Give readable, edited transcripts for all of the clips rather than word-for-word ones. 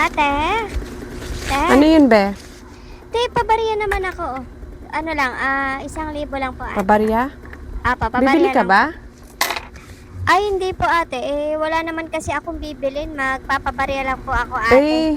Ate? Te? Ano yun, be? Te, pabarya naman ako. Oh. Ano lang, 1,000 lang po ate. Pabarya? Pabarya Bibili ka lang. ba? Ay, hindi po ate. Wala naman kasi akong bibilin. Magpapabarya lang po ako ate. Eh,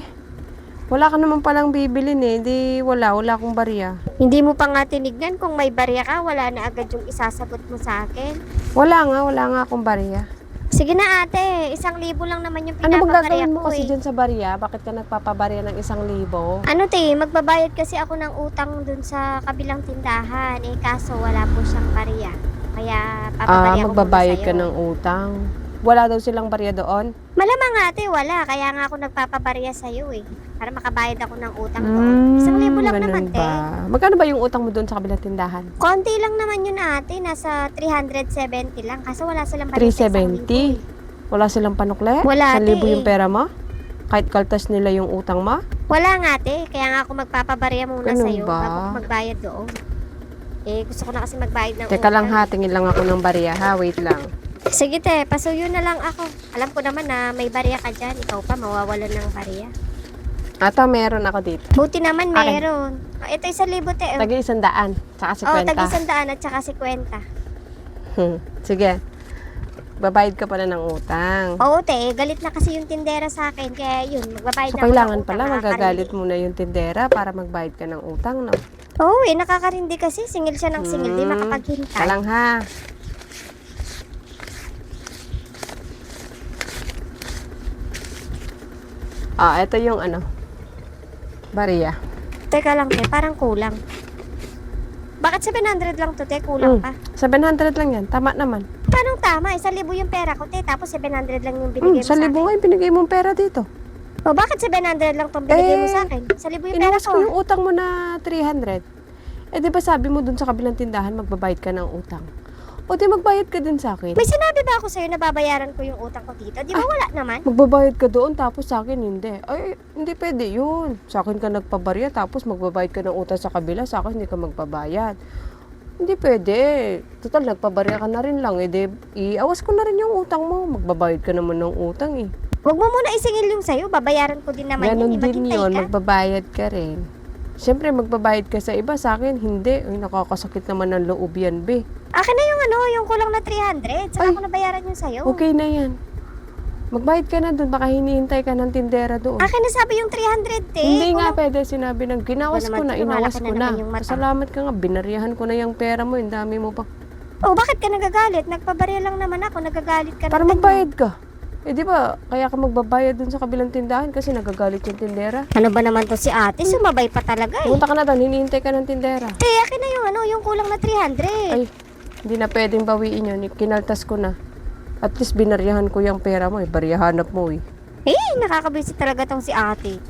wala ka naman palang bibilin eh. Di, wala akong barya. Hindi mo pa nga tinignan kung may barya ka, wala na agad yung isasagot mo sa akin. Wala nga akong barya. Sige na ate, 1,000 lang naman yung Ano bang pinapabarya gagawin mo ko kasi eh. dyan sa barya? Bakit ka nagpapabarya ng 1,000? Ano te, magbabayad kasi ako ng utang dun sa kabilang tindahan. Eh kaso wala po siyang barya. Kaya papabarya ko Magbabayad muna ka sa'yo. ng utang. Wala daw silang barya doon? Malamang ate, wala. Kaya nga ako nagpapabarya sa'yo eh. Para makabayad ako ng utang ko. 1,000 lang ganun naman te. ba? Magkano ba yung utang mo doon sa kabilang tindahan? Konti lang naman yun ate. Nasa 370 lang. Kaso wala silang barya sa 1,000 eh. 370? Wala silang panukle? Wala, 1,000 ate, yung pera mo? Kahit kaltas nila yung utang mo? Wala nga ate. Kaya nga ako magpapabarya muna Ganun sa'yo ba? bago ako magbayad doon. Eh gusto ko na kasi magbayad ng Teka lang utang. ha, tingin lang ako ng barya ha. Wait lang. Sige te, pasuyo na lang ako. Alam ko naman na may barya ka dyan. Ikaw pa mawawalan ng barya. Ata, meron ako dito. Buti naman Akin. meron. Ito 1,000 te. Tagi 100, saka 50. Tagi 100 at saka 50. Sige. Babayad ka pala ng utang. Oo te, galit na kasi yung tindera sa akin. Kaya yun, magbabayad So, na ako kailangan ng utang. pala magagalit muna yung tindera para magbayad ka ng utang, no? Oo nakakarindi kasi. Singil siya ng singil. Di Ka makapaghintay. lang ha. Ito yung barya. Teka lang te, parang kulang. Bakit 700 lang to te? Kulang pa. 700 lang yan. Tama naman. Paano tama? 1,000 yung pera ko te. Tapos 700 lang yung binigay mo sa 1,000 akin. nga yung binigay mong pera dito. O bakit 700 lang tong binigay mo sa akin? 1,000 yung pera Inawas ko. ko yung utang mo na 300. Di ba sabi mo dun sa kabilang tindahan, magbabayad ka ng utang? O di magbayad ka din sa akin. May sinabi ba ako sa'yo na babayaran ko yung utang ko dito? Di ba wala naman? Magbabayad ka doon, tapos sa akin hindi. Ay, hindi pwede yun. Sa akin ka nagpabarya, tapos magbabayad ka ng utang sa kabila, sa akin hindi ka magbabayad. Hindi pwede. Total, nagpabarya ka na rin lang. Iawas ko na rin yung utang mo. Magbabayad ka naman ng utang eh. Huwag mo muna isingil yung sa'yo. Babayaran ko din naman Ganon yun. din Maghintay yun, ka. magbabayad ka rin. Siyempre, magbabayad ka sa iba, sa akin hindi. Ay, nakakasakit naman ng loob yan, be. Akin na yung kulang na 300. Saka ko nabayaran yung sa'yo. Okay na yan. Magbayad ka na doon, baka hinihintay ka ng tindera doon. Akin na sabi yung 300 te. Hindi nga Kulang- pwede, sinabi ng ginawas Ito ko naman, na, lumalaki inawas na ko na. naman yung mata. Salamat ka nga, binariyahan ko na yung pera mo, yung dami mo pa. Oh, bakit ka nagagalit? Nagpabarya lang naman ako. Nagagalit ka Para na. magbayad ka. Di ba, kaya ka magbabayad dun sa kabilang tindahan kasi nagagalit yung tindera. Ano ba naman to si ate? Sumabay pa talaga eh. Pumunta ka na doon, hinihintay ka ng tindera. Te, akin na yung kulang na 300. Ay, hindi na pwedeng bawiin yun, kinaltas ko na. At least binariyahan ko yung pera mo, bariyahanap mo eh. Nakakabisi talaga tong si ate.